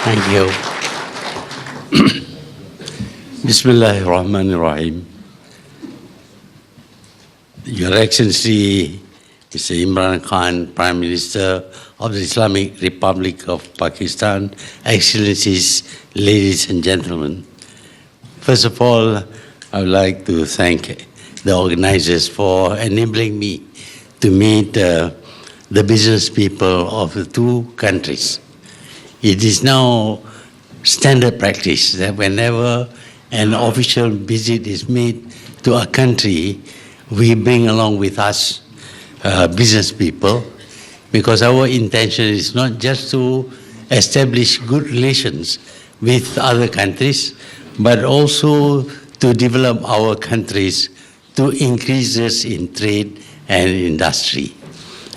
Thank you. Bismillahir Rahmanir Rahim. Your Excellency, Mr. Imran Khan, Prime Minister of the Islamic Republic of Pakistan, Excellencies, ladies and gentlemen. First of all, I would like to thank the organizers for enabling me to meet the business people of the two countries. It is now standard practice that whenever an official visit is made to a country, we bring along with us business people, because our intention is not just to establish good relations with other countries, but also to develop our countries to increases in trade and industry.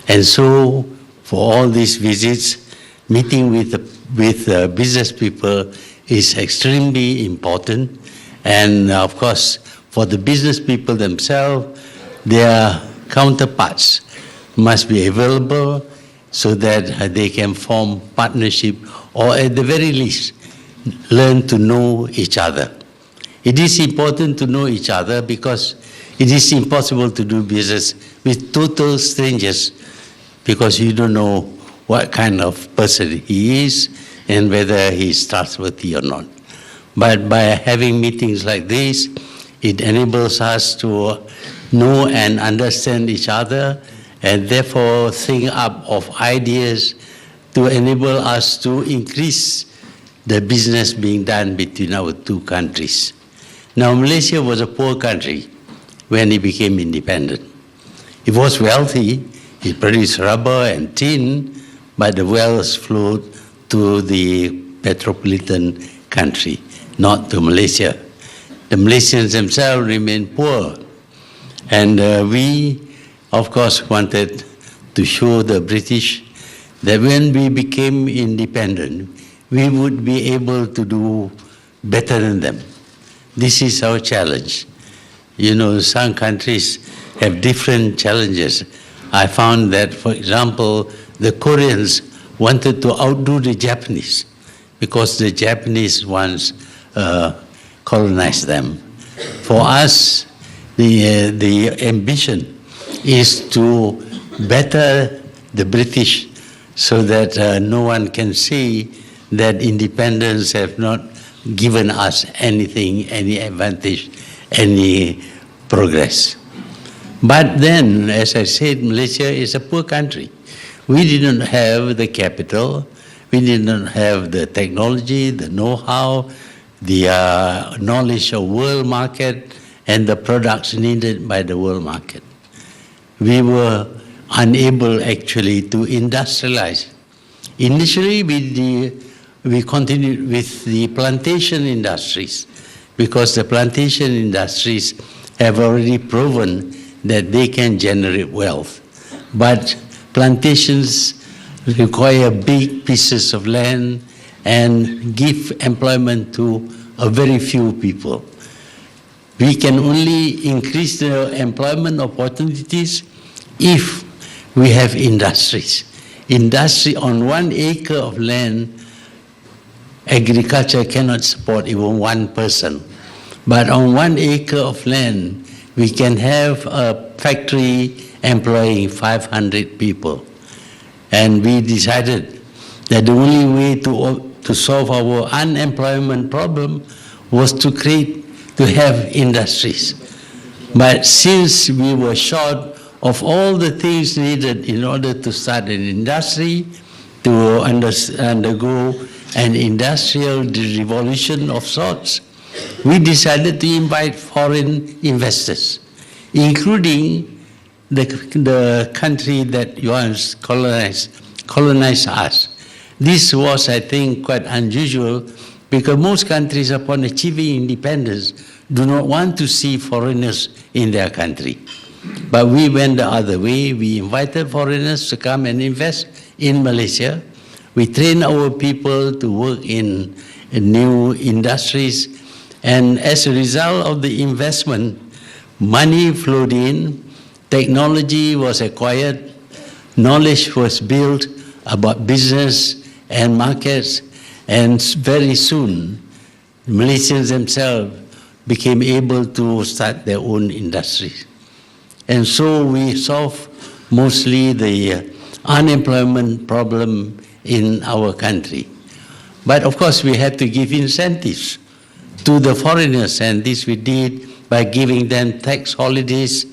And so, for all these visits, meeting with business people is extremely important. And of course, for the business people themselves, their counterparts must be available so that they can form partnership, or at the very least, learn to know each other. It is important to know each other because it is impossible to do business with total strangers, because you don't know what kind of person he is and whether he is trustworthy or not. But by having meetings like this, it enables us to know and understand each other, and therefore think up of ideas to enable us to increase the business being done between our two countries. Now, Malaysia was a poor country when it became independent. It was wealthy, it produced rubber and tin, but the wealth flowed to the metropolitan country, not to Malaysia. The Malaysians themselves remained poor. And we, of course, wanted to show the British that when we became independent, we would be able to do better than them. This is our challenge. You know, some countries have different challenges. I found that, for example, the Koreans wanted to outdo the Japanese because the Japanese once colonized them. For us, the ambition is to better the British so that no one can say that independence have not given us anything, any advantage, any progress. But then, as I said, Malaysia is a poor country. We didn't have the capital, we didn't have the technology, the know-how, the knowledge of world market, and the products needed by the world market. We were unable actually to industrialize. Initially, we continued with the plantation industries, because the plantation industries have already proven that they can generate wealth. But plantations require big pieces of land and give employment to a very few people. We can only increase the employment opportunities if we have industries. Industry on 1 acre of land, agriculture cannot support even one person. But on 1 acre of land, we can have a factory employing 500 people. And we decided that the only way to solve our unemployment problem was to have industries. But since we were short of all the things needed in order to start an industry, to undergo an industrial revolution of sorts, we decided to invite foreign investors, including the country that once colonized us. This was, I think, quite unusual, because most countries, upon achieving independence, do not want to see foreigners in their country. But we went the other way. We invited foreigners to come and invest in Malaysia. We trained our people to work in new industries. And as a result of the investment, money flowed in, technology was acquired, knowledge was built about business and markets, And very soon, Malaysians themselves became able to start their own industries. And so we solved mostly the unemployment problem in our country. But of course, we had to give incentives to the foreigners, and this we did by giving them tax holidays,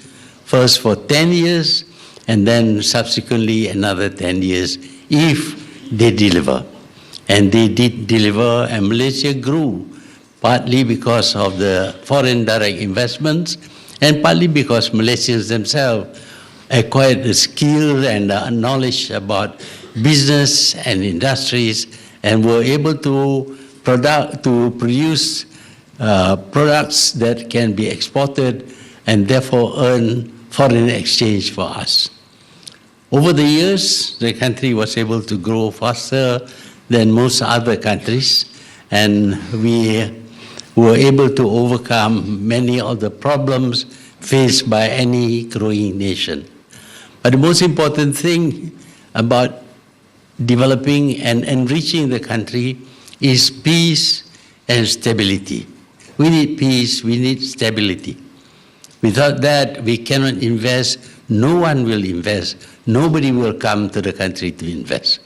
first for 10 years, and then subsequently another 10 years if they deliver. And they did deliver, and Malaysia grew, partly because of the foreign direct investments, and partly because Malaysians themselves acquired the skill and knowledge about business and industries, and were able to produce products that can be exported and therefore earn foreign exchange for us. Over the years, the country was able to grow faster than most other countries, and we were able to overcome many of the problems faced by any growing nation. But the most important thing about developing and enriching the country is peace and stability. We need peace, we need stability. Without that, we cannot invest, no one will invest, nobody will come to the country to invest.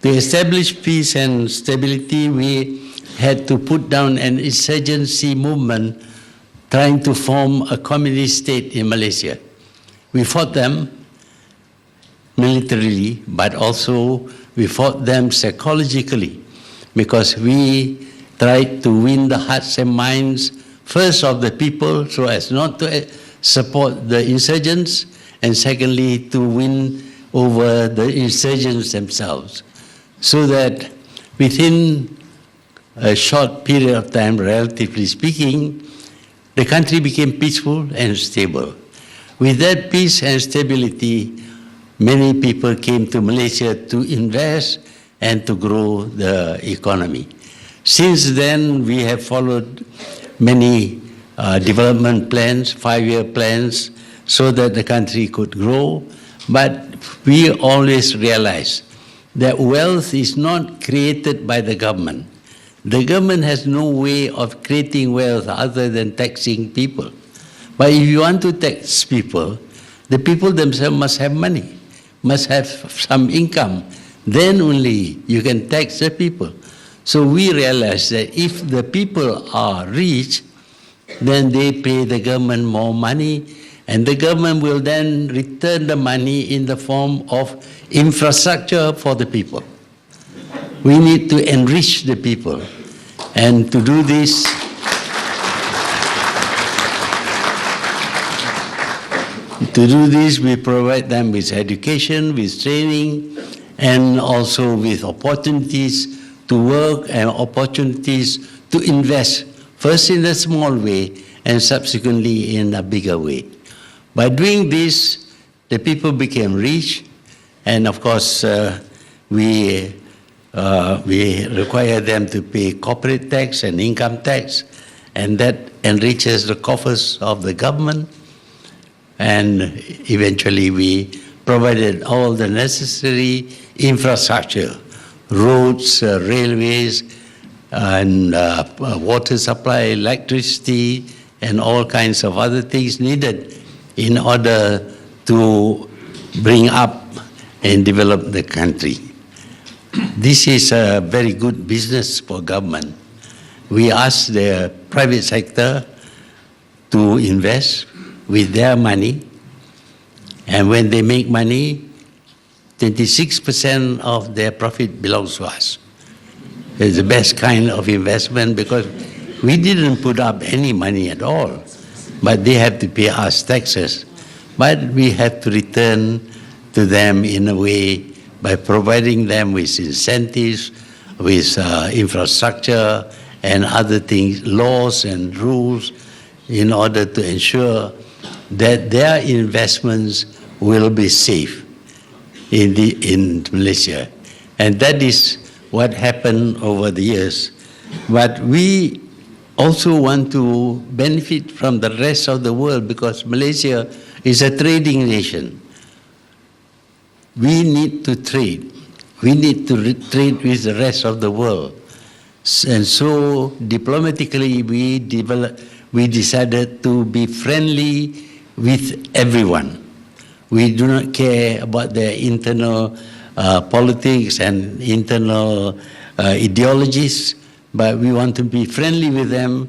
To establish peace and stability, we had to put down an insurgency movement trying to form a communist state in Malaysia. We fought them militarily, but also we fought them psychologically, because we tried to win the hearts and minds first of the people so as not to support the insurgents, and secondly to win over the insurgents themselves, so that within a short period of time, relatively speaking, the country became peaceful and stable. With that peace and stability, many people came to Malaysia to invest and to grow the economy. Since then, we have followed many development plans, 5-year plans, so that the country could grow. But we always realize that wealth is not created by the government. The government has no way of creating wealth other than taxing people. But if you want to tax people, the people themselves must have money, must have some income. Then only you can tax the people. So we realize that if the people are rich, then they pay the government more money, and the government will then return the money in the form of infrastructure for the people. We need to enrich the people. And to do this, we provide them with education, with training, and also with opportunities to work and opportunities to invest, first in a small way and subsequently in a bigger way. By doing this, the people became rich, and of course, we require them to pay corporate tax and income tax, and that enriches the coffers of the government. And eventually we provided all the necessary infrastructure, roads, railways, and water supply, electricity, and all kinds of other things needed in order to bring up and develop the country. This is a very good business for government. We ask the private sector to invest with their money, and when they make money, 26% of their profit belongs to us. It's the best kind of investment because we didn't put up any money at all, but they have to pay us taxes. But we have to return to them in a way by providing them with incentives, with infrastructure and other things, laws and rules, in order to ensure that their investments will be safe in Malaysia. And that is what happened over the years. But we also want to benefit from the rest of the world because Malaysia is a trading nation. We need to trade. we need to trade with the rest of the world. And so diplomatically we decided to be friendly with everyone. We do not care about their internal politics and internal ideologies, but we want to be friendly with them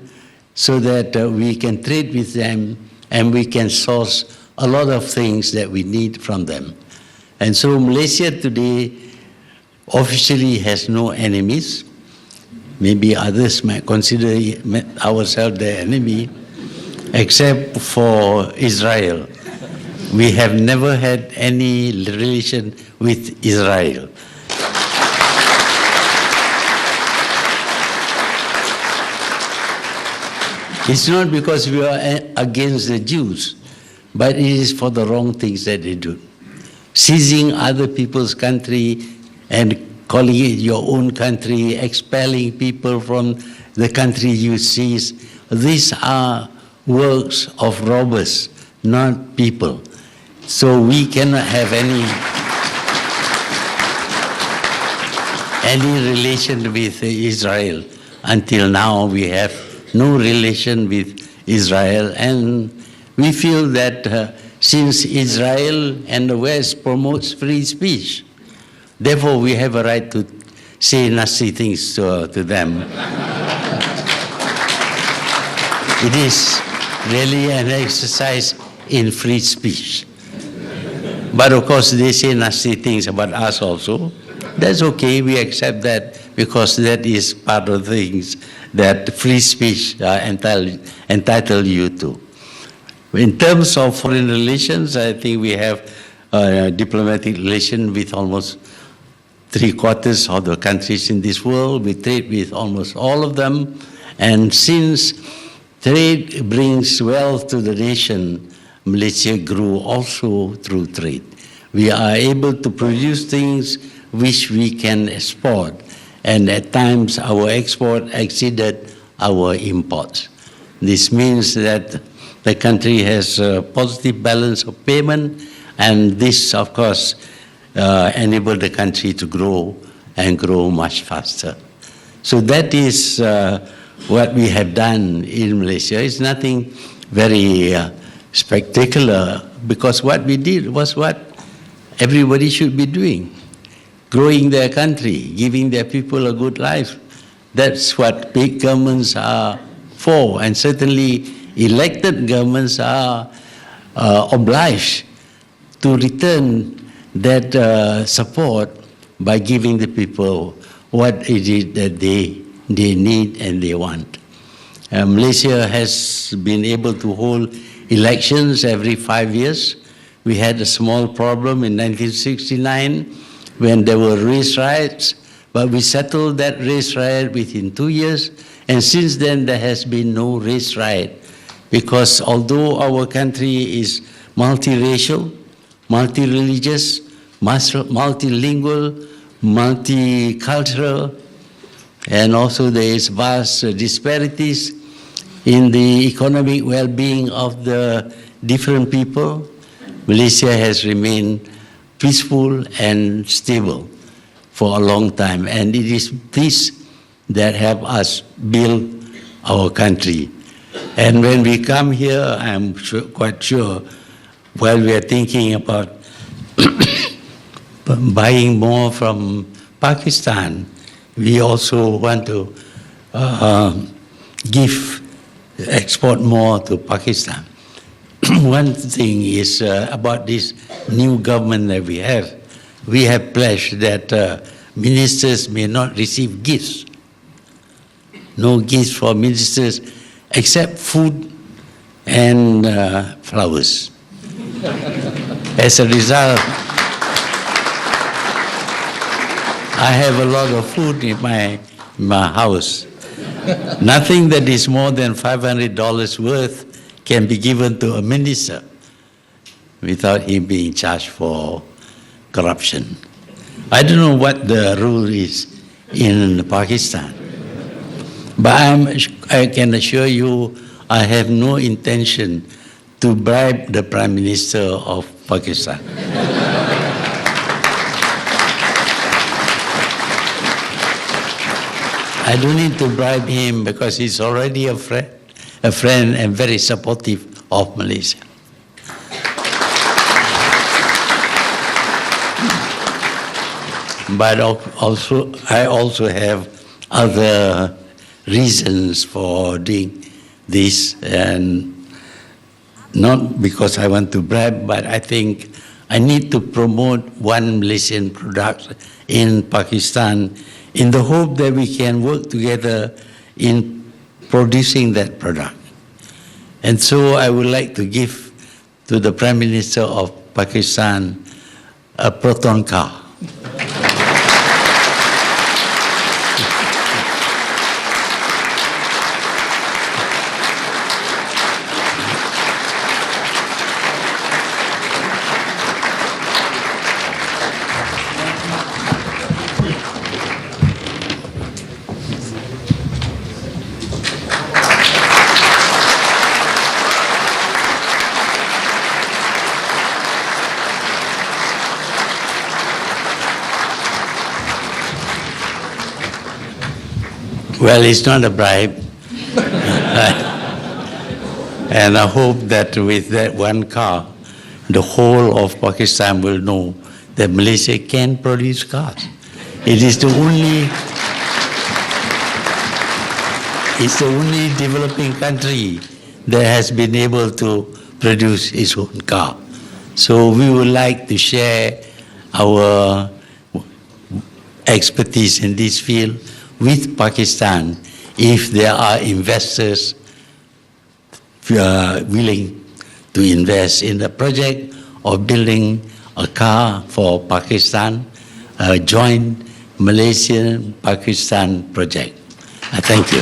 so that we can trade with them and we can source a lot of things that we need from them. And so Malaysia today officially has no enemies. Maybe others might consider ourselves their enemy, except for Israel. We have never had any relation with Israel. It's not because we are against the Jews, but it is for the wrong things that they do. Seizing other people's country and calling it your own country, expelling people from the country you seize. These are works of robbers, not people. So we cannot have any relation with Israel. Until now, we have no relation with Israel, and we feel that since Israel and the West promotes free speech, therefore we have a right to say nasty things to them. It is really an exercise in free speech. But of course they say nasty things about us also. That's okay, we accept that because that is part of things that free speech entitle you to. In terms of foreign relations, I think we have diplomatic relation with almost 3/4 of the countries in this world. We trade with almost all of them. And since trade brings wealth to the nation, Malaysia grew also through trade. We are able to produce things which we can export. And at times our export exceeded our imports. This means that the country has a positive balance of payment, and this, of course, enabled the country to grow and grow much faster. So that is what we have done in Malaysia. It's nothing very spectacular, because what we did was what everybody should be doing. Growing their country, giving their people a good life. That's what big governments are for, and certainly elected governments are obliged to return that support by giving the people what it is that they need and they want. Malaysia has been able to hold elections every 5 years. We had a small problem in 1969 when there were race riots, but we settled that race riot within 2 years, and since then there has been no race riot, because although our country is multiracial, multi-religious, multilingual, multicultural, and also there is vast disparities in the economic well-being of the different people, Malaysia has remained peaceful and stable for a long time. And it is this that help us build our country. And when we come here, I'm quite sure, while we are thinking about buying more from Pakistan, we also want to export more to Pakistan. One thing is about this new government that we have pledged that ministers may not receive gifts. No gifts for ministers except food and flowers. As a result, I have a lot of food in my house. Nothing that is more than $500 worth can be given to a minister without him being charged for corruption. I don't know what the rule is in Pakistan, but I can assure you I have no intention to bribe the Prime Minister of Pakistan. I don't need to bribe him because he's already a friend and very supportive of Malaysia. But also, I also have other reasons for doing this, and not because I want to bribe, but I think I need to promote one Malaysian product in Pakistan in the hope that we can work together in producing that product. And so I would like to give to the Prime Minister of Pakistan a Proton car. Well, it's not a bribe. And I hope that with that one car, the whole of Pakistan will know that Malaysia can produce cars. It is the only developing country that has been able to produce its own car. So we would like to share our expertise in this field with Pakistan if there are investors willing to invest in the project of building a car for Pakistan, a joint Malaysian-Pakistan project. Thank you.